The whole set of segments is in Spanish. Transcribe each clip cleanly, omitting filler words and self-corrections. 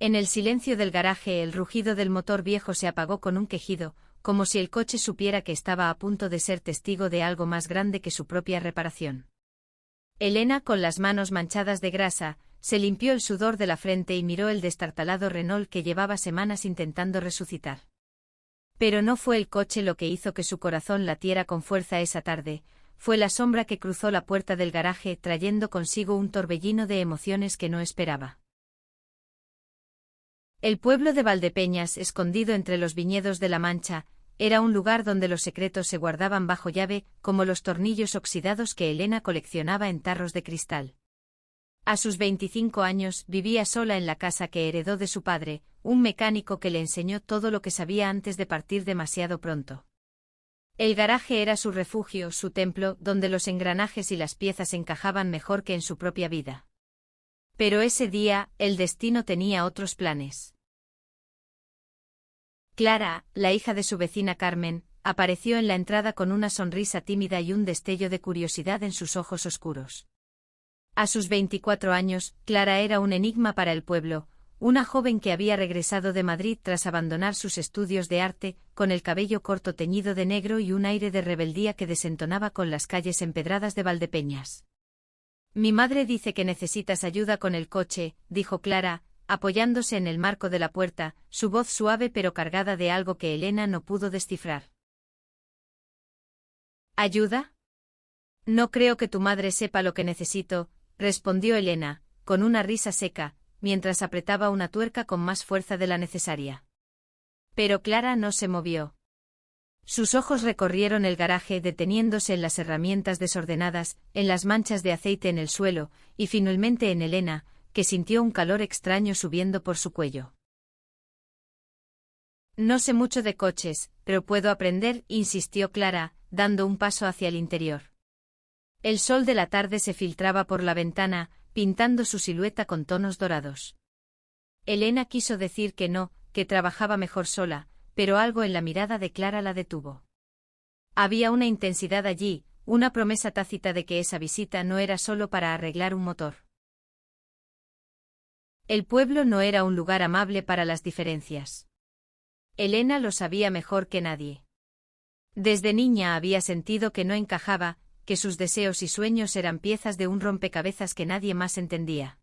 En el silencio del garaje el rugido del motor viejo se apagó con un quejido, como si el coche supiera que estaba a punto de ser testigo de algo más grande que su propia reparación. Elena, con las manos manchadas de grasa, se limpió el sudor de la frente y miró el destartalado Renault que llevaba semanas intentando resucitar. Pero no fue el coche lo que hizo que su corazón latiera con fuerza esa tarde, fue la sombra que cruzó la puerta del garaje trayendo consigo un torbellino de emociones que no esperaba. El pueblo de Valdepeñas, escondido entre los viñedos de La Mancha, era un lugar donde los secretos se guardaban bajo llave, como los tornillos oxidados que Elena coleccionaba en tarros de cristal. A sus 25 años vivía sola en la casa que heredó de su padre, un mecánico que le enseñó todo lo que sabía antes de partir demasiado pronto. El garaje era su refugio, su templo, donde los engranajes y las piezas encajaban mejor que en su propia vida. Pero ese día, el destino tenía otros planes. Clara, la hija de su vecina Carmen, apareció en la entrada con una sonrisa tímida y un destello de curiosidad en sus ojos oscuros. A sus 24 años, Clara era un enigma para el pueblo, una joven que había regresado de Madrid tras abandonar sus estudios de arte, con el cabello corto teñido de negro y un aire de rebeldía que desentonaba con las calles empedradas de Valdepeñas. Mi madre dice que necesitas ayuda con el coche, dijo Clara, apoyándose en el marco de la puerta, su voz suave pero cargada de algo que Elena no pudo descifrar. ¿Ayuda? No creo que tu madre sepa lo que necesito, respondió Elena, con una risa seca, mientras apretaba una tuerca con más fuerza de la necesaria. Pero Clara no se movió. Sus ojos recorrieron el garaje deteniéndose en las herramientas desordenadas, en las manchas de aceite en el suelo, y finalmente en Elena, que sintió un calor extraño subiendo por su cuello. No sé mucho de coches, pero puedo aprender, insistió Clara, dando un paso hacia el interior. El sol de la tarde se filtraba por la ventana, pintando su silueta con tonos dorados. Elena quiso decir que no, que trabajaba mejor sola, pero algo en la mirada de Clara la detuvo. Había una intensidad allí, una promesa tácita de que esa visita no era solo para arreglar un motor. El pueblo no era un lugar amable para las diferencias. Elena lo sabía mejor que nadie. Desde niña había sentido que no encajaba, que sus deseos y sueños eran piezas de un rompecabezas que nadie más entendía.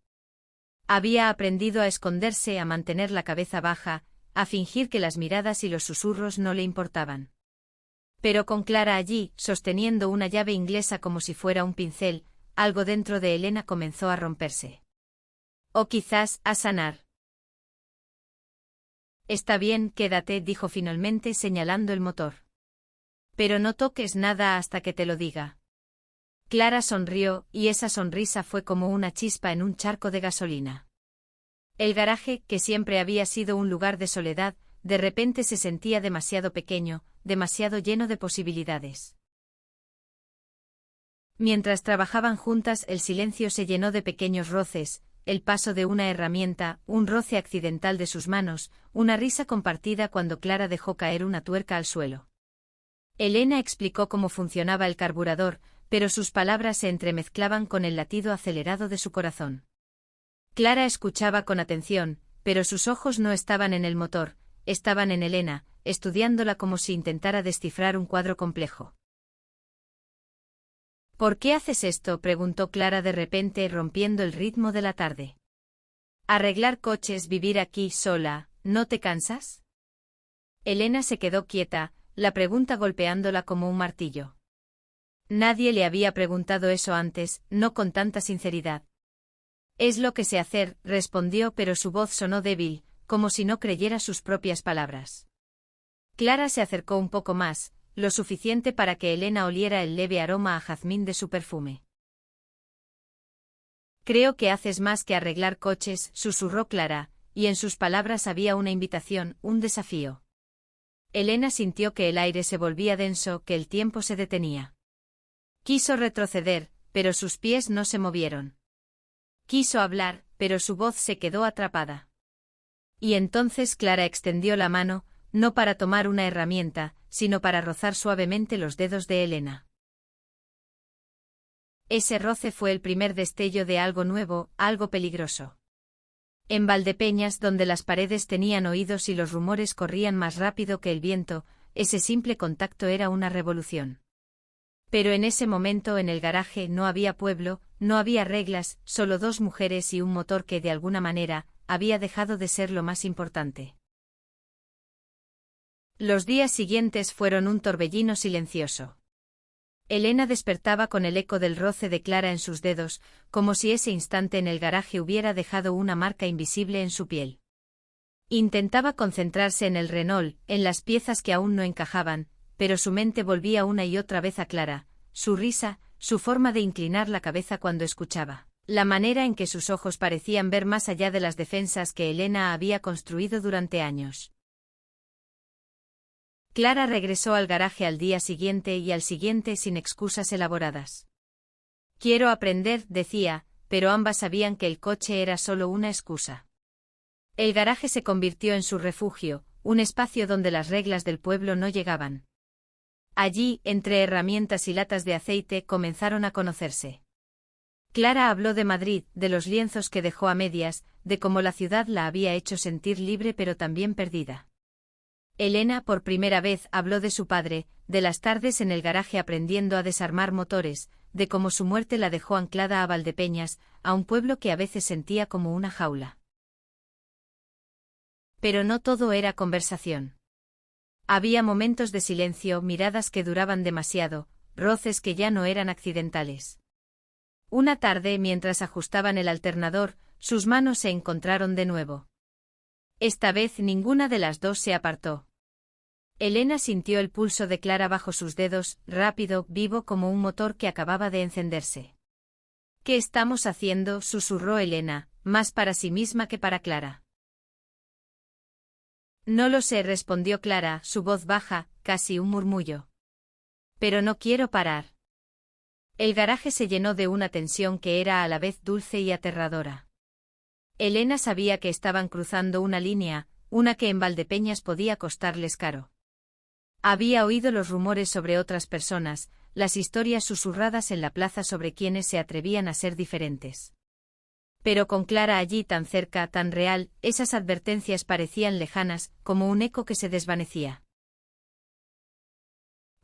Había aprendido a esconderse, a mantener la cabeza baja, a fingir que las miradas y los susurros no le importaban. Pero con Clara allí, sosteniendo una llave inglesa como si fuera un pincel, algo dentro de Elena comenzó a romperse. O quizás a sanar. Está bien, quédate, dijo finalmente señalando el motor. Pero no toques nada hasta que te lo diga. Clara sonrió, y esa sonrisa fue como una chispa en un charco de gasolina. El garaje, que siempre había sido un lugar de soledad, de repente se sentía demasiado pequeño, demasiado lleno de posibilidades. Mientras trabajaban juntas, el silencio se llenó de pequeños roces, el paso de una herramienta, un roce accidental de sus manos, una risa compartida cuando Clara dejó caer una tuerca al suelo. Elena explicó cómo funcionaba el carburador, pero sus palabras se entremezclaban con el latido acelerado de su corazón. Clara escuchaba con atención, pero sus ojos no estaban en el motor, estaban en Elena, estudiándola como si intentara descifrar un cuadro complejo. ¿Por qué haces esto?, preguntó Clara de repente, rompiendo el ritmo de la tarde. Arreglar coches, vivir aquí sola, ¿no te cansas? Elena se quedó quieta, la pregunta golpeándola como un martillo. Nadie le había preguntado eso antes, no con tanta sinceridad. Es lo que sé hacer, respondió, pero su voz sonó débil, como si no creyera sus propias palabras. Clara se acercó un poco más, lo suficiente para que Elena oliera el leve aroma a jazmín de su perfume. Creo que haces más que arreglar coches, susurró Clara, y en sus palabras había una invitación, un desafío. Elena sintió que el aire se volvía denso, que el tiempo se detenía. Quiso retroceder, pero sus pies no se movieron. Quiso hablar, pero su voz se quedó atrapada. Y entonces Clara extendió la mano, no para tomar una herramienta, sino para rozar suavemente los dedos de Elena. Ese roce fue el primer destello de algo nuevo, algo peligroso. En Valdepeñas, donde las paredes tenían oídos y los rumores corrían más rápido que el viento, ese simple contacto era una revolución. Pero en ese momento en el garaje no había pueblo, no había reglas, solo dos mujeres y un motor que de alguna manera había dejado de ser lo más importante. Los días siguientes fueron un torbellino silencioso. Elena despertaba con el eco del roce de Clara en sus dedos, como si ese instante en el garaje hubiera dejado una marca invisible en su piel. Intentaba concentrarse en el Renault, en las piezas que aún no encajaban, pero su mente volvía una y otra vez a Clara, su risa, su forma de inclinar la cabeza cuando escuchaba, la manera en que sus ojos parecían ver más allá de las defensas que Elena había construido durante años. Clara regresó al garaje al día siguiente y al siguiente sin excusas elaboradas. Quiero aprender, decía, pero ambas sabían que el coche era solo una excusa. El garaje se convirtió en su refugio, un espacio donde las reglas del pueblo no llegaban. Allí, entre herramientas y latas de aceite, comenzaron a conocerse. Clara habló de Madrid, de los lienzos que dejó a medias, de cómo la ciudad la había hecho sentir libre pero también perdida. Elena por primera vez habló de su padre, de las tardes en el garaje aprendiendo a desarmar motores, de cómo su muerte la dejó anclada a Valdepeñas, a un pueblo que a veces sentía como una jaula. Pero no todo era conversación. Había momentos de silencio, miradas que duraban demasiado, roces que ya no eran accidentales. Una tarde, mientras ajustaban el alternador, sus manos se encontraron de nuevo. Esta vez ninguna de las dos se apartó. Elena sintió el pulso de Clara bajo sus dedos, rápido, vivo como un motor que acababa de encenderse. ¿Qué estamos haciendo?, susurró Elena, más para sí misma que para Clara. No lo sé, respondió Clara, su voz baja, casi un murmullo. Pero no quiero parar. El garaje se llenó de una tensión que era a la vez dulce y aterradora. Elena sabía que estaban cruzando una línea, una que en Valdepeñas podía costarles caro. Había oído los rumores sobre otras personas, las historias susurradas en la plaza sobre quienes se atrevían a ser diferentes. Pero con Clara allí tan cerca, tan real, esas advertencias parecían lejanas, como un eco que se desvanecía.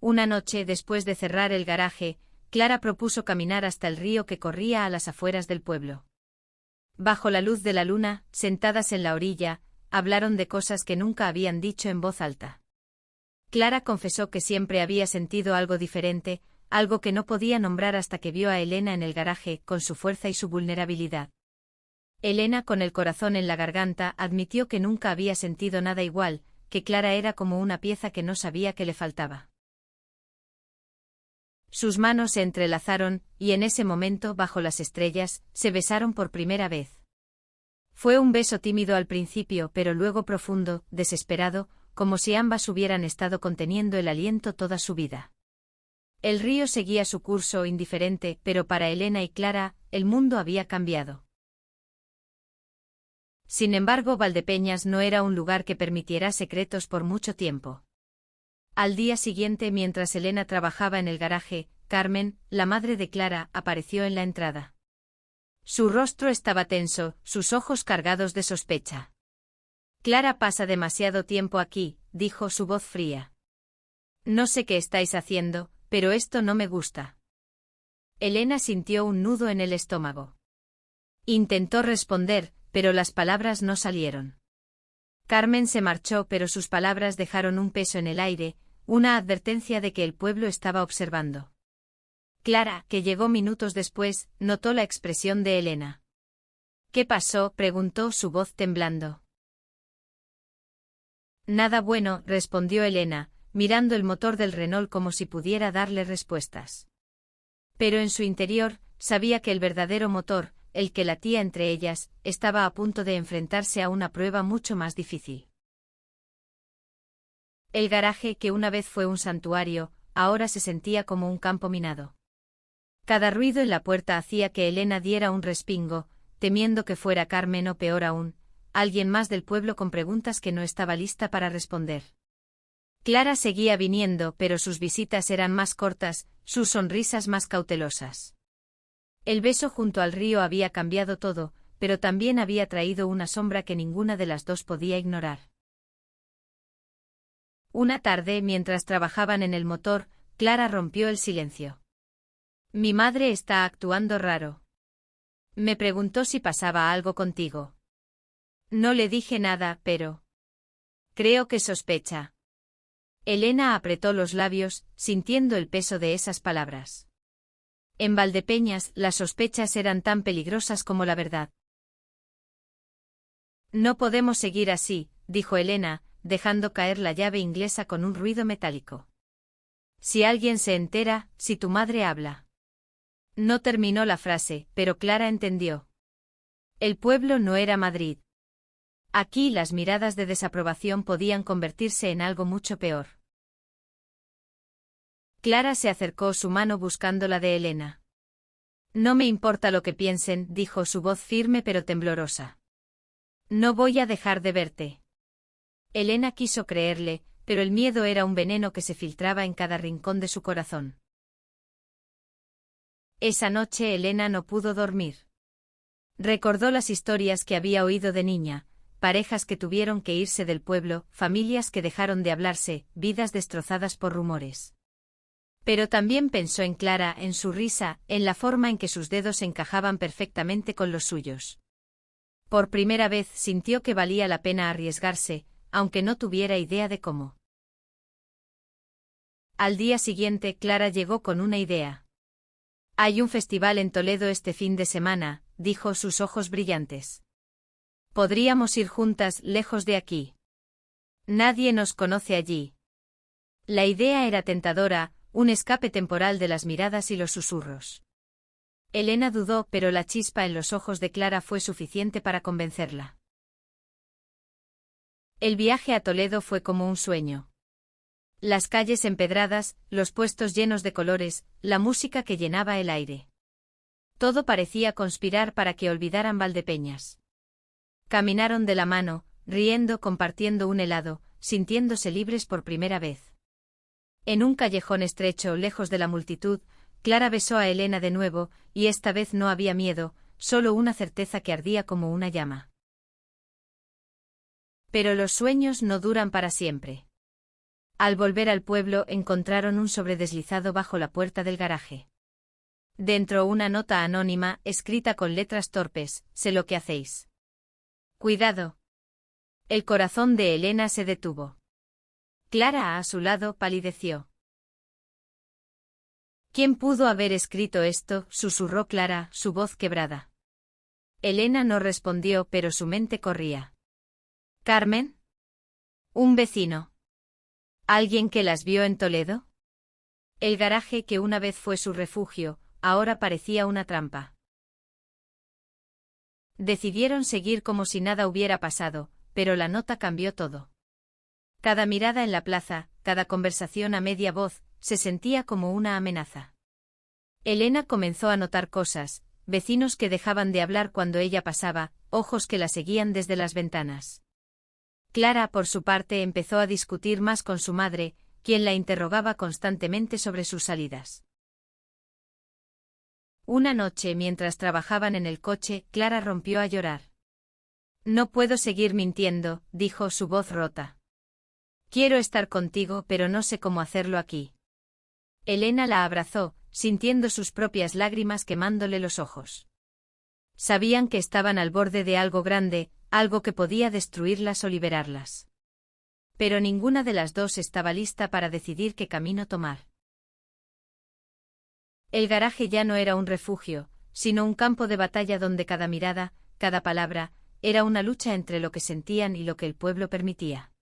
Una noche, después de cerrar el garaje, Clara propuso caminar hasta el río que corría a las afueras del pueblo. Bajo la luz de la luna, sentadas en la orilla, hablaron de cosas que nunca habían dicho en voz alta. Clara confesó que siempre había sentido algo diferente, algo que no podía nombrar hasta que vio a Elena en el garaje, con su fuerza y su vulnerabilidad. Elena, con el corazón en la garganta, admitió que nunca había sentido nada igual, que Clara era como una pieza que no sabía que le faltaba. Sus manos se entrelazaron, y en ese momento, bajo las estrellas, se besaron por primera vez. Fue un beso tímido al principio, pero luego profundo, desesperado, como si ambas hubieran estado conteniendo el aliento toda su vida. El río seguía su curso indiferente, pero para Elena y Clara, el mundo había cambiado. Sin embargo, Valdepeñas no era un lugar que permitiera secretos por mucho tiempo. Al día siguiente, mientras Elena trabajaba en el garaje, Carmen, la madre de Clara, apareció en la entrada. Su rostro estaba tenso, sus ojos cargados de sospecha. Clara pasa demasiado tiempo aquí, dijo su voz fría. No sé qué estáis haciendo, pero esto no me gusta. Elena sintió un nudo en el estómago. Intentó responder, pero las palabras no salieron. Carmen se marchó, pero sus palabras dejaron un peso en el aire, una advertencia de que el pueblo estaba observando. Clara, que llegó minutos después, notó la expresión de Elena. ¿Qué pasó?, preguntó, su voz temblando. Nada bueno, respondió Elena, mirando el motor del Renault como si pudiera darle respuestas. Pero en su interior, sabía que el verdadero motor, el que latía entre ellas, estaba a punto de enfrentarse a una prueba mucho más difícil. El garaje, que una vez fue un santuario, ahora se sentía como un campo minado. Cada ruido en la puerta hacía que Elena diera un respingo, temiendo que fuera Carmen o peor aún, alguien más del pueblo con preguntas que no estaba lista para responder. Clara seguía viniendo, pero sus visitas eran más cortas, sus sonrisas más cautelosas. El beso junto al río había cambiado todo, pero también había traído una sombra que ninguna de las dos podía ignorar. Una tarde, mientras trabajaban en el motor, Clara rompió el silencio. Mi madre está actuando raro. Me preguntó si pasaba algo contigo. No le dije nada, pero... creo que sospecha. Elena apretó los labios, sintiendo el peso de esas palabras. En Valdepeñas, las sospechas eran tan peligrosas como la verdad. No podemos seguir así, dijo Elena, dejando caer la llave inglesa con un ruido metálico. Si alguien se entera, si tu madre habla. No terminó la frase, pero Clara entendió. El pueblo no era Madrid. Aquí las miradas de desaprobación podían convertirse en algo mucho peor. Clara se acercó su mano buscando la de Elena. No me importa lo que piensen, dijo su voz firme pero temblorosa. No voy a dejar de verte. Elena quiso creerle, pero el miedo era un veneno que se filtraba en cada rincón de su corazón. Esa noche Elena no pudo dormir. Recordó las historias que había oído de niña, parejas que tuvieron que irse del pueblo, familias que dejaron de hablarse, vidas destrozadas por rumores. Pero también pensó en Clara, en su risa, en la forma en que sus dedos encajaban perfectamente con los suyos. Por primera vez sintió que valía la pena arriesgarse, aunque no tuviera idea de cómo. Al día siguiente Clara llegó con una idea. Hay un festival en Toledo este fin de semana, dijo, sus ojos brillantes. Podríamos ir juntas, lejos de aquí. Nadie nos conoce allí. La idea era tentadora, un escape temporal de las miradas y los susurros. Elena dudó, pero la chispa en los ojos de Clara fue suficiente para convencerla. El viaje a Toledo fue como un sueño. Las calles empedradas, los puestos llenos de colores, la música que llenaba el aire. Todo parecía conspirar para que olvidaran Valdepeñas. Caminaron de la mano, riendo, compartiendo un helado, sintiéndose libres por primera vez. En un callejón estrecho, lejos de la multitud, Clara besó a Elena de nuevo, y esta vez no había miedo, solo una certeza que ardía como una llama. Pero los sueños no duran para siempre. Al volver al pueblo encontraron un sobre deslizado bajo la puerta del garaje. Dentro una nota anónima, escrita con letras torpes: sé lo que hacéis. Cuidado. El corazón de Elena se detuvo. Clara a su lado palideció. ¿Quién pudo haber escrito esto?, susurró Clara, su voz quebrada. Elena no respondió, pero su mente corría. ¿Carmen? ¿Un vecino? ¿Alguien que las vio en Toledo? El garaje que una vez fue su refugio, ahora parecía una trampa. Decidieron seguir como si nada hubiera pasado, pero la nota cambió todo. Cada mirada en la plaza, cada conversación a media voz, se sentía como una amenaza. Elena comenzó a notar cosas: vecinos que dejaban de hablar cuando ella pasaba, ojos que la seguían desde las ventanas. Clara, por su parte, empezó a discutir más con su madre, quien la interrogaba constantemente sobre sus salidas. Una noche, mientras trabajaban en el coche, Clara rompió a llorar. No puedo seguir mintiendo, dijo, su voz rota. Quiero estar contigo, pero no sé cómo hacerlo aquí. Elena la abrazó, sintiendo sus propias lágrimas quemándole los ojos. Sabían que estaban al borde de algo grande, algo que podía destruirlas o liberarlas. Pero ninguna de las dos estaba lista para decidir qué camino tomar. El garaje ya no era un refugio, sino un campo de batalla donde cada mirada, cada palabra, era una lucha entre lo que sentían y lo que el pueblo permitía.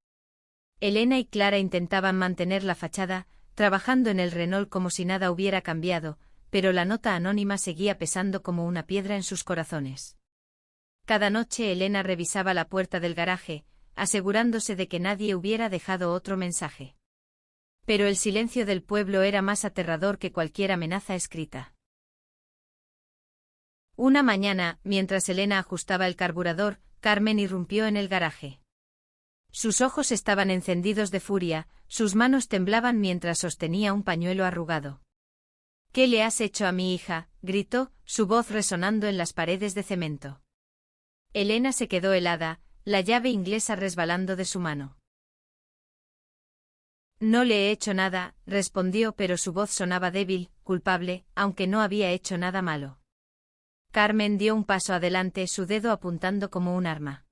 Elena y Clara intentaban mantener la fachada, trabajando en el Renault como si nada hubiera cambiado, pero la nota anónima seguía pesando como una piedra en sus corazones. Cada noche Elena revisaba la puerta del garaje, asegurándose de que nadie hubiera dejado otro mensaje. Pero el silencio del pueblo era más aterrador que cualquier amenaza escrita. Una mañana, mientras Elena ajustaba el carburador, Carmen irrumpió en el garaje. Sus ojos estaban encendidos de furia, sus manos temblaban mientras sostenía un pañuelo arrugado. ¿Qué le has hecho a mi hija?, gritó, su voz resonando en las paredes de cemento. Elena se quedó helada, la llave inglesa resbalando de su mano. No le he hecho nada, respondió, pero su voz sonaba débil, culpable, aunque no había hecho nada malo. Carmen dio un paso adelante, su dedo apuntando como un arma.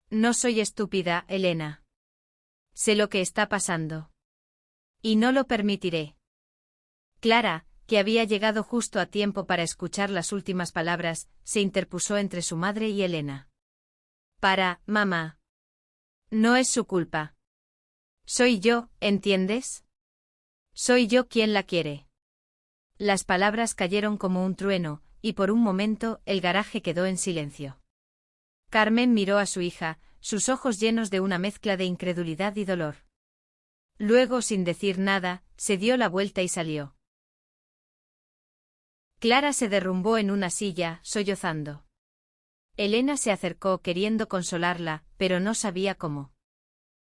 No soy estúpida, Elena. Sé lo que está pasando. Y no lo permitiré. Clara, que había llegado justo a tiempo para escuchar las últimas palabras, se interpuso entre su madre y Elena. Mamá. No es su culpa. Soy yo, ¿entiendes? Soy yo quien la quiere. Las palabras cayeron como un trueno, y por un momento el garaje quedó en silencio. Carmen miró a su hija, sus ojos llenos de una mezcla de incredulidad y dolor. Luego, sin decir nada, se dio la vuelta y salió. Clara se derrumbó en una silla, sollozando. Elena se acercó queriendo consolarla, pero no sabía cómo.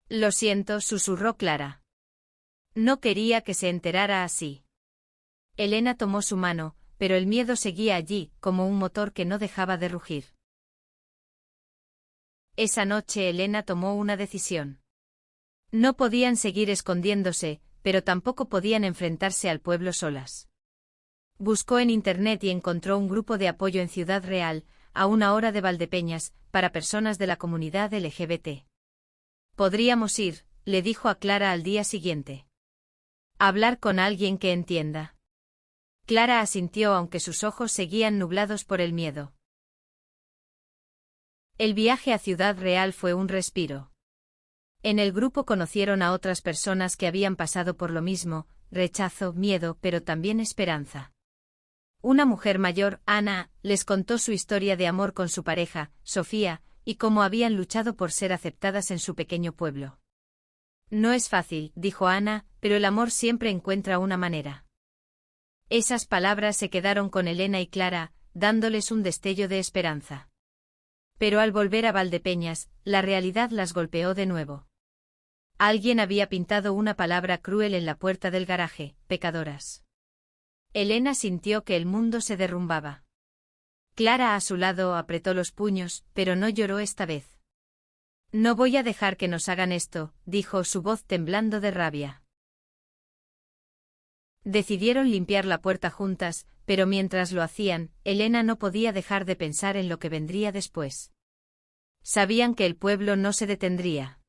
Lo siento, susurró Clara. No quería que se enterara así. Elena tomó su mano, pero el miedo seguía allí, como un motor que no dejaba de rugir. Esa noche Elena tomó una decisión. No podían seguir escondiéndose, pero tampoco podían enfrentarse al pueblo solas. Buscó en Internet y encontró un grupo de apoyo en Ciudad Real, a 1 hora de Valdepeñas, para personas de la comunidad LGBT. Podríamos ir, le dijo a Clara al día siguiente. Hablar con alguien que entienda. Clara asintió aunque sus ojos seguían nublados por el miedo. El viaje a Ciudad Real fue un respiro. En el grupo conocieron a otras personas que habían pasado por lo mismo, rechazo, miedo, pero también esperanza. Una mujer mayor, Ana, les contó su historia de amor con su pareja, Sofía, y cómo habían luchado por ser aceptadas en su pequeño pueblo. No es fácil, dijo Ana, pero el amor siempre encuentra una manera. Esas palabras se quedaron con Elena y Clara, dándoles un destello de esperanza. Pero al volver a Valdepeñas, la realidad las golpeó de nuevo. Alguien había pintado una palabra cruel en la puerta del garaje, pecadoras. Elena sintió que el mundo se derrumbaba. Clara a su lado apretó los puños, pero no lloró esta vez. No voy a dejar que nos hagan esto, dijo, su voz temblando de rabia. Decidieron limpiar la puerta juntas, pero mientras lo hacían, Elena no podía dejar de pensar en lo que vendría después. Sabían que el pueblo no se detendría.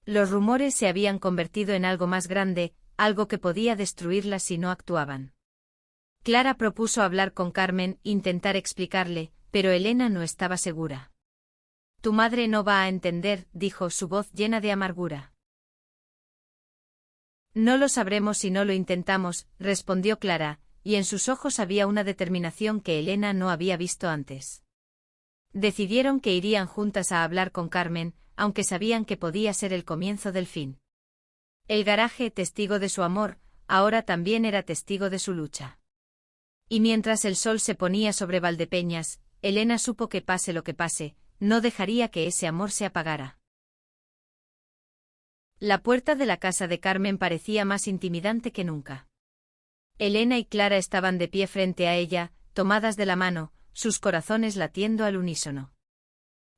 Los rumores se habían convertido en algo más grande, algo que podía destruirlas si no actuaban. Clara propuso hablar con Carmen, intentar explicarle, pero Elena no estaba segura. Tu madre no va a entender, dijo, su voz llena de amargura. No lo sabremos si no lo intentamos, respondió Clara, y en sus ojos había una determinación que Elena no había visto antes. Decidieron que irían juntas a hablar con Carmen, aunque sabían que podía ser el comienzo del fin. El garaje, testigo de su amor, ahora también era testigo de su lucha. Y mientras el sol se ponía sobre Valdepeñas, Elena supo que pase lo que pase, no dejaría que ese amor se apagara. La puerta de la casa de Carmen parecía más intimidante que nunca. Elena y Clara estaban de pie frente a ella, tomadas de la mano, sus corazones latiendo al unísono.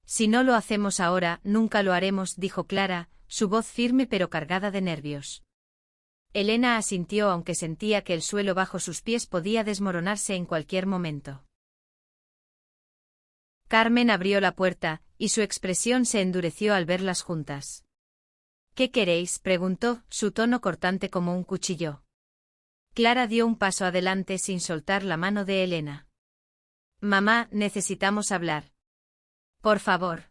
Si no lo hacemos ahora, nunca lo haremos, dijo Clara, su voz firme pero cargada de nervios. Elena asintió aunque sentía que el suelo bajo sus pies podía desmoronarse en cualquier momento. Carmen abrió la puerta, y su expresión se endureció al verlas juntas. ¿Qué queréis?, preguntó, su tono cortante como un cuchillo. Clara dio un paso adelante sin soltar la mano de Elena. Mamá, necesitamos hablar. Por favor.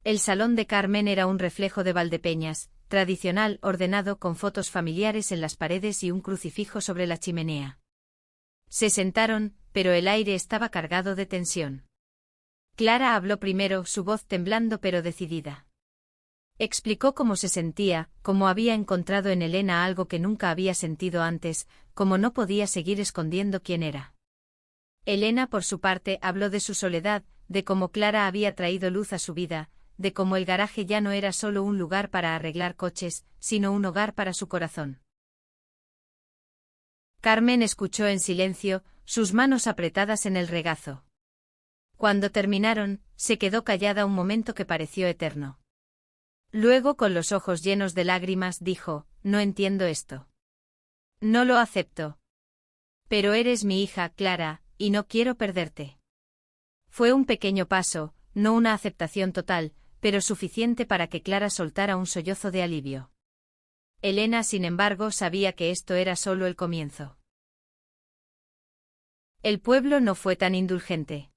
El salón de Carmen era un reflejo de Valdepeñas, tradicional, ordenado con fotos familiares en las paredes y un crucifijo sobre la chimenea. Se sentaron, pero el aire estaba cargado de tensión. Clara habló primero, su voz temblando pero decidida. Explicó cómo se sentía, cómo había encontrado en Elena algo que nunca había sentido antes, cómo no podía seguir escondiendo quién era. Elena, por su parte, habló de su soledad, de cómo Clara había traído luz a su vida, de cómo el garaje ya no era solo un lugar para arreglar coches, sino un hogar para su corazón. Carmen escuchó en silencio, sus manos apretadas en el regazo. Cuando terminaron, se quedó callada un momento que pareció eterno. Luego, con los ojos llenos de lágrimas, dijo: «No entiendo esto. No lo acepto. Pero eres mi hija, Clara, y no quiero perderte». Fue un pequeño paso, no una aceptación total, pero suficiente para que Clara soltara un sollozo de alivio. Elena, sin embargo, sabía que esto era solo el comienzo. El pueblo no fue tan indulgente.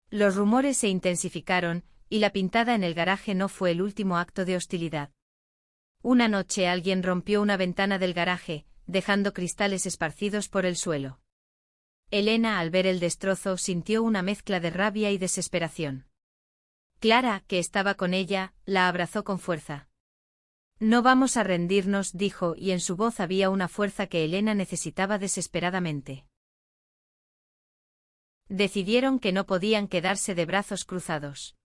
Los rumores se intensificaron, y la pintada en el garaje no fue el último acto de hostilidad. Una noche alguien rompió una ventana del garaje, dejando cristales esparcidos por el suelo. Elena, al ver el destrozo, sintió una mezcla de rabia y desesperación. Clara, que estaba con ella, la abrazó con fuerza. «No vamos a rendirnos», dijo, y en su voz había una fuerza que Elena necesitaba desesperadamente. Decidieron que no podían quedarse de brazos cruzados.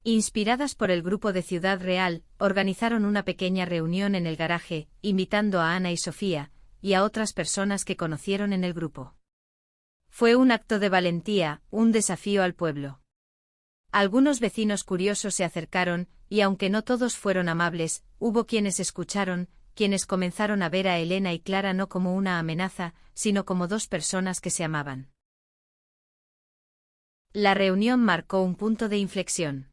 Inspiradas por el grupo de Ciudad Real, organizaron una pequeña reunión en el garaje, invitando a Ana y Sofía, y a otras personas que conocieron en el grupo. Fue un acto de valentía, un desafío al pueblo. Algunos vecinos curiosos se acercaron, y aunque no todos fueron amables, hubo quienes escucharon, quienes comenzaron a ver a Elena y Clara no como una amenaza, sino como dos personas que se amaban. La reunión marcó un punto de inflexión.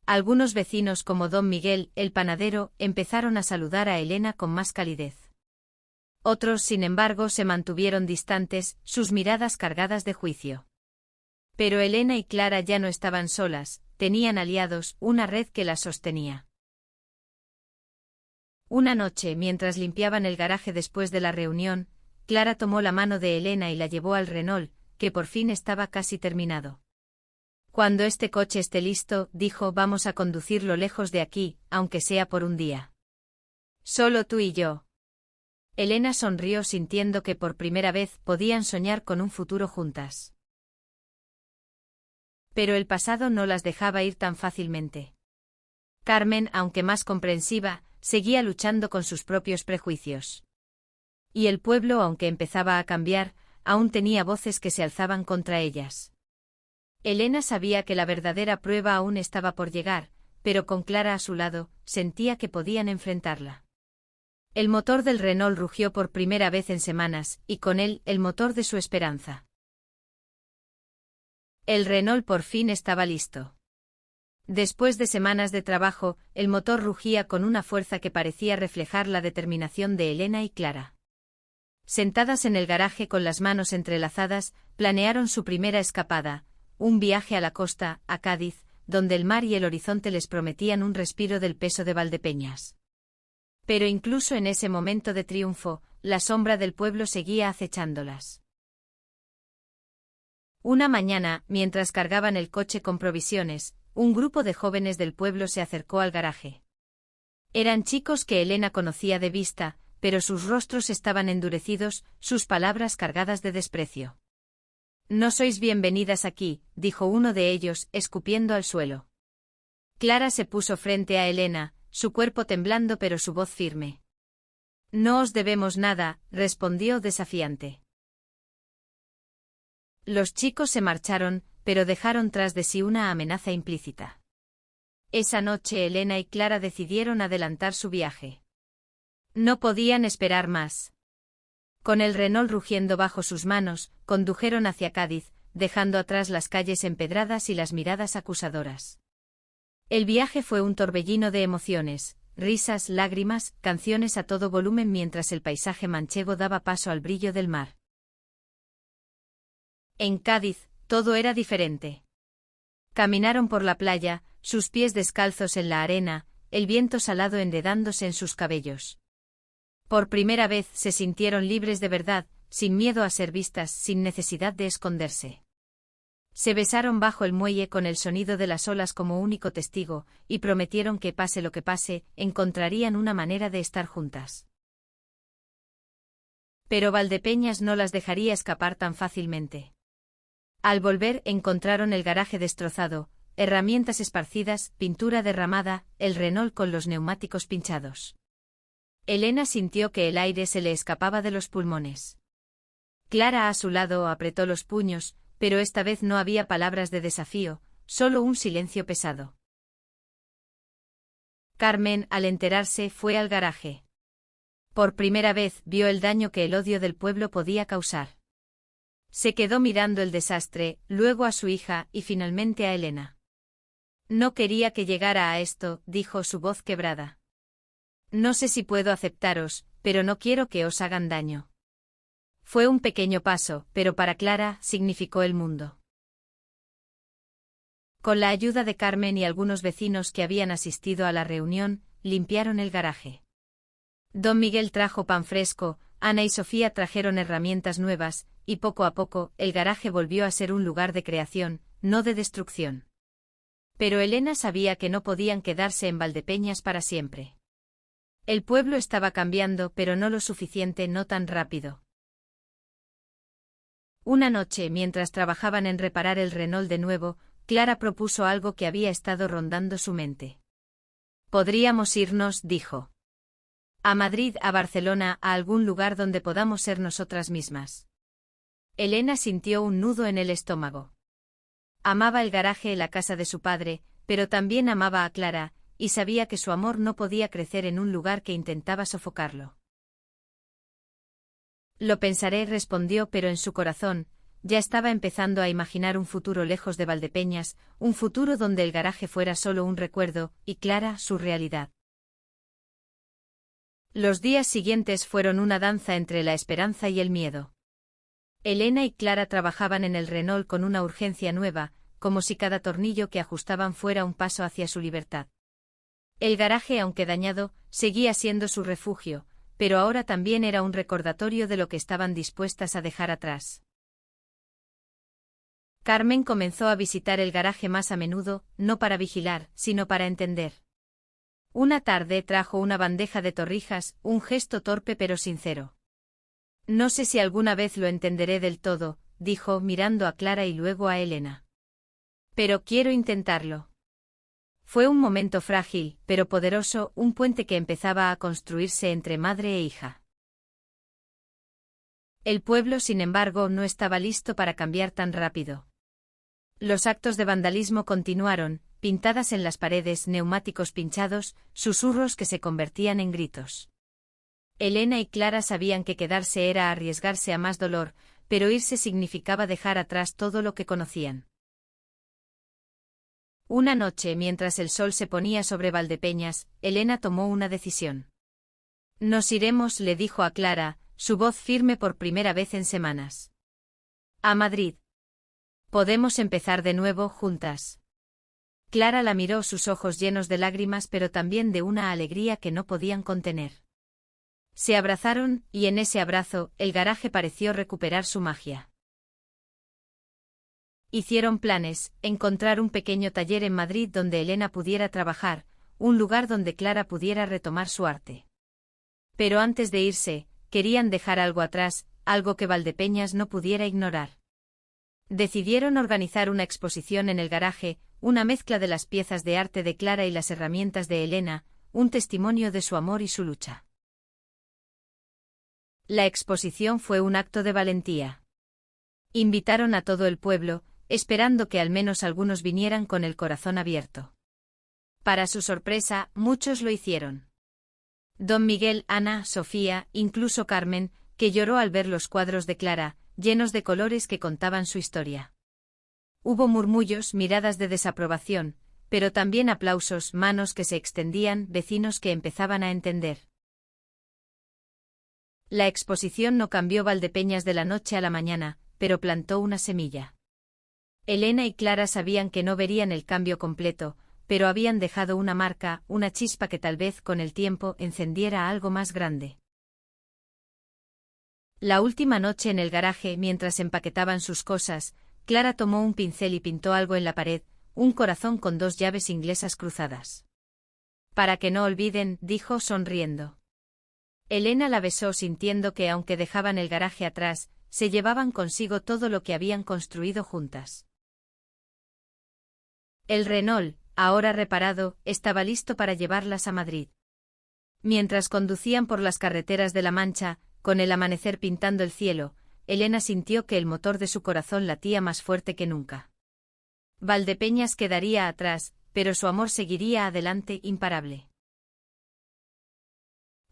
Algunos vecinos como don Miguel, el panadero, empezaron a saludar a Elena con más calidez. Otros, sin embargo, se mantuvieron distantes, sus miradas cargadas de juicio. Pero Elena y Clara ya no estaban solas, tenían aliados, una red que las sostenía. Una noche, mientras limpiaban el garaje después de la reunión, Clara tomó la mano de Elena y la llevó al Renault, que por fin estaba casi terminado. «Cuando este coche esté listo», dijo, «vamos a conducirlo lejos de aquí, aunque sea por un día. Solo tú y yo». Elena sonrió sintiendo que por primera vez podían soñar con un futuro juntas. Pero el pasado no las dejaba ir tan fácilmente. Carmen, aunque más comprensiva, seguía luchando con sus propios prejuicios. Y el pueblo, aunque empezaba a cambiar, aún tenía voces que se alzaban contra ellas. Elena sabía que la verdadera prueba aún estaba por llegar, pero con Clara a su lado, sentía que podían enfrentarla. El motor del Renault rugió por primera vez en semanas, y con él, el motor de su esperanza. El Renault por fin estaba listo. Después de semanas de trabajo, el motor rugía con una fuerza que parecía reflejar la determinación de Elena y Clara. Sentadas en el garaje con las manos entrelazadas, planearon su primera escapada, un viaje a la costa, a Cádiz, donde el mar y el horizonte les prometían un respiro del peso de Valdepeñas. Pero incluso en ese momento de triunfo, la sombra del pueblo seguía acechándolas. Una mañana, mientras cargaban el coche con provisiones, un grupo de jóvenes del pueblo se acercó al garaje. Eran chicos que Elena conocía de vista, pero sus rostros estaban endurecidos, sus palabras cargadas de desprecio. «No sois bienvenidas aquí», dijo uno de ellos, escupiendo al suelo. Clara se puso frente a Elena, su cuerpo temblando pero su voz firme. «No os debemos nada», respondió desafiante. Los chicos se marcharon, pero dejaron tras de sí una amenaza implícita. Esa noche Elena y Clara decidieron adelantar su viaje. No podían esperar más. Con el Renault rugiendo bajo sus manos, condujeron hacia Cádiz, dejando atrás las calles empedradas y las miradas acusadoras. El viaje fue un torbellino de emociones, risas, lágrimas, canciones a todo volumen mientras el paisaje manchego daba paso al brillo del mar. En Cádiz, todo era diferente. Caminaron por la playa, sus pies descalzos en la arena, el viento salado enredándose en sus cabellos. Por primera vez se sintieron libres de verdad, sin miedo a ser vistas, sin necesidad de esconderse. Se besaron bajo el muelle con el sonido de las olas como único testigo, y prometieron que pase lo que pase, encontrarían una manera de estar juntas. Pero Valdepeñas no las dejaría escapar tan fácilmente. Al volver encontraron el garaje destrozado, herramientas esparcidas, pintura derramada, el Renault con los neumáticos pinchados. Elena sintió que el aire se le escapaba de los pulmones. Clara a su lado apretó los puños, pero esta vez no había palabras de desafío, solo un silencio pesado. Carmen, al enterarse, fue al garaje. Por primera vez vio el daño que el odio del pueblo podía causar. Se quedó mirando el desastre, luego a su hija y finalmente a Elena. No quería que llegara a esto, dijo su voz quebrada. No sé si puedo aceptaros, pero no quiero que os hagan daño. Fue un pequeño paso, pero para Clara significó el mundo. Con la ayuda de Carmen y algunos vecinos que habían asistido a la reunión, limpiaron el garaje. Don Miguel trajo pan fresco, Ana y Sofía trajeron herramientas nuevas, y poco a poco, el garaje volvió a ser un lugar de creación, no de destrucción. Pero Elena sabía que no podían quedarse en Valdepeñas para siempre. El pueblo estaba cambiando, pero no lo suficiente, no tan rápido. Una noche, mientras trabajaban en reparar el Renault de nuevo, Clara propuso algo que había estado rondando su mente. Podríamos irnos, dijo. A Madrid, a Barcelona, a algún lugar donde podamos ser nosotras mismas. Elena sintió un nudo en el estómago. Amaba el garaje y la casa de su padre, pero también amaba a Clara, y sabía que su amor no podía crecer en un lugar que intentaba sofocarlo. Lo pensaré, respondió, pero en su corazón, ya estaba empezando a imaginar un futuro lejos de Valdepeñas, un futuro donde el garaje fuera solo un recuerdo, y Clara su realidad. Los días siguientes fueron una danza entre la esperanza y el miedo. Elena y Clara trabajaban en el Renault con una urgencia nueva, como si cada tornillo que ajustaban fuera un paso hacia su libertad. El garaje, aunque dañado, seguía siendo su refugio, pero ahora también era un recordatorio de lo que estaban dispuestas a dejar atrás. Carmen comenzó a visitar el garaje más a menudo, no para vigilar, sino para entender. Una tarde trajo una bandeja de torrijas, un gesto torpe pero sincero. No sé si alguna vez lo entenderé del todo, dijo mirando a Clara y luego a Elena. Pero quiero intentarlo. Fue un momento frágil, pero poderoso, un puente que empezaba a construirse entre madre e hija. El pueblo, sin embargo, no estaba listo para cambiar tan rápido. Los actos de vandalismo continuaron, pintadas en las paredes, neumáticos pinchados, susurros que se convertían en gritos. Elena y Clara sabían que quedarse era arriesgarse a más dolor, pero irse significaba dejar atrás todo lo que conocían. Una noche, mientras el sol se ponía sobre Valdepeñas, Elena tomó una decisión. Nos iremos, le dijo a Clara, su voz firme por primera vez en semanas. A Madrid. Podemos empezar de nuevo juntas. Clara la miró, sus ojos llenos de lágrimas pero también de una alegría que no podían contener. Se abrazaron, y en ese abrazo, el garaje pareció recuperar su magia. Hicieron planes, encontrar un pequeño taller en Madrid donde Elena pudiera trabajar, un lugar donde Clara pudiera retomar su arte. Pero antes de irse, querían dejar algo atrás, algo que Valdepeñas no pudiera ignorar. Decidieron organizar una exposición en el garaje, una mezcla de las piezas de arte de Clara y las herramientas de Elena, un testimonio de su amor y su lucha. La exposición fue un acto de valentía. Invitaron a todo el pueblo, esperando que al menos algunos vinieran con el corazón abierto. Para su sorpresa, muchos lo hicieron. Don Miguel, Ana, Sofía, incluso Carmen, que lloró al ver los cuadros de Clara, llenos de colores que contaban su historia. Hubo murmullos, miradas de desaprobación, pero también aplausos, manos que se extendían, vecinos que empezaban a entender. La exposición no cambió Valdepeñas de la noche a la mañana, pero plantó una semilla. Elena y Clara sabían que no verían el cambio completo, pero habían dejado una marca, una chispa que tal vez con el tiempo encendiera algo más grande. La última noche en el garaje, mientras empaquetaban sus cosas, Clara tomó un pincel y pintó algo en la pared, un corazón con 2 llaves inglesas cruzadas. Para que no olviden, dijo sonriendo. Elena la besó sintiendo que aunque dejaban el garaje atrás, se llevaban consigo todo lo que habían construido juntas. El Renault, ahora reparado, estaba listo para llevarlas a Madrid. Mientras conducían por las carreteras de La Mancha, con el amanecer pintando el cielo, Elena sintió que el motor de su corazón latía más fuerte que nunca. Valdepeñas quedaría atrás, pero su amor seguiría adelante imparable.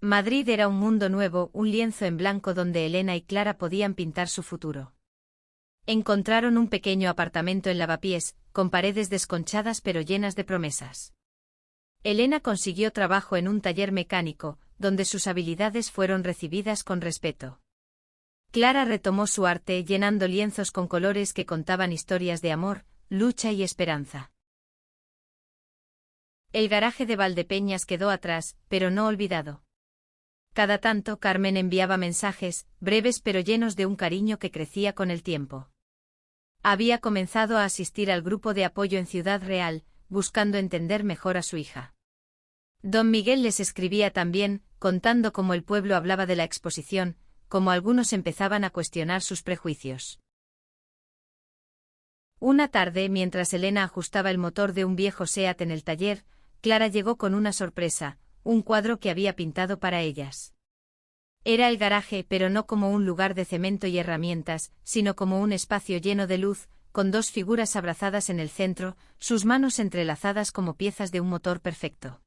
Madrid era un mundo nuevo, un lienzo en blanco donde Elena y Clara podían pintar su futuro. Encontraron un pequeño apartamento en Lavapiés, con paredes desconchadas pero llenas de promesas. Elena consiguió trabajo en un taller mecánico, donde sus habilidades fueron recibidas con respeto. Clara retomó su arte llenando lienzos con colores que contaban historias de amor, lucha y esperanza. El garaje de Valdepeñas quedó atrás, pero no olvidado. Cada tanto Carmen enviaba mensajes, breves pero llenos de un cariño que crecía con el tiempo. Había comenzado a asistir al grupo de apoyo en Ciudad Real, buscando entender mejor a su hija. Don Miguel les escribía también, contando cómo el pueblo hablaba de la exposición, cómo algunos empezaban a cuestionar sus prejuicios. Una tarde, mientras Elena ajustaba el motor de un viejo SEAT en el taller, Clara llegó con una sorpresa, un cuadro que había pintado para ellas. Era el garaje, pero no como un lugar de cemento y herramientas, sino como un espacio lleno de luz, con dos figuras abrazadas en el centro, sus manos entrelazadas como piezas de un motor perfecto.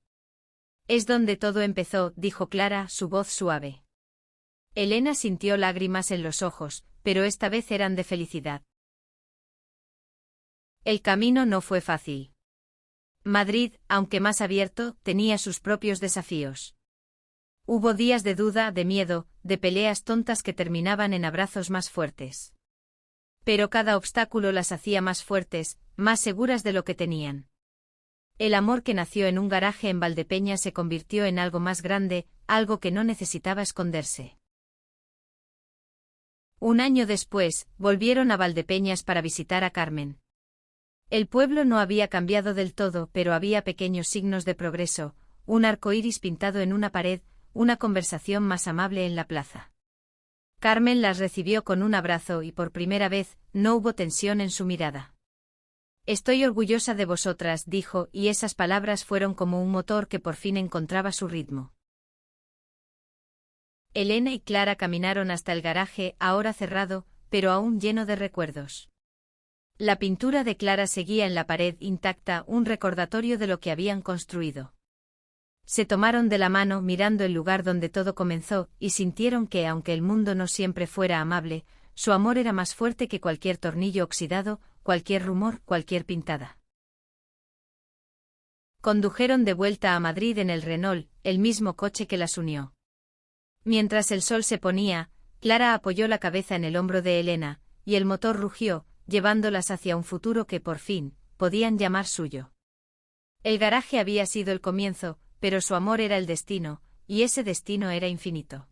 Es donde todo empezó, dijo Clara, su voz suave. Elena sintió lágrimas en los ojos, pero esta vez eran de felicidad. El camino no fue fácil. Madrid, aunque más abierto, tenía sus propios desafíos. Hubo días de duda, de miedo, de peleas tontas que terminaban en abrazos más fuertes. Pero cada obstáculo las hacía más fuertes, más seguras de lo que tenían. El amor que nació en un garaje en Valdepeñas se convirtió en algo más grande, algo que no necesitaba esconderse. Un año después, volvieron a Valdepeñas para visitar a Carmen. El pueblo no había cambiado del todo, pero había pequeños signos de progreso, un arco iris pintado en una pared, una conversación más amable en la plaza. Carmen las recibió con un abrazo y por primera vez, no hubo tensión en su mirada. Estoy orgullosa de vosotras, dijo, y esas palabras fueron como un motor que por fin encontraba su ritmo. Elena y Clara caminaron hasta el garaje, ahora cerrado, pero aún lleno de recuerdos. La pintura de Clara seguía en la pared intacta, un recordatorio de lo que habían construido. Se tomaron de la mano mirando el lugar donde todo comenzó, y sintieron que, aunque el mundo no siempre fuera amable, su amor era más fuerte que cualquier tornillo oxidado, cualquier rumor, cualquier pintada. Condujeron de vuelta a Madrid en el Renault, el mismo coche que las unió. Mientras el sol se ponía, Clara apoyó la cabeza en el hombro de Elena, y el motor rugió, llevándolas hacia un futuro que por fin, podían llamar suyo. El garaje había sido el comienzo, pero su amor era el destino, y ese destino era infinito.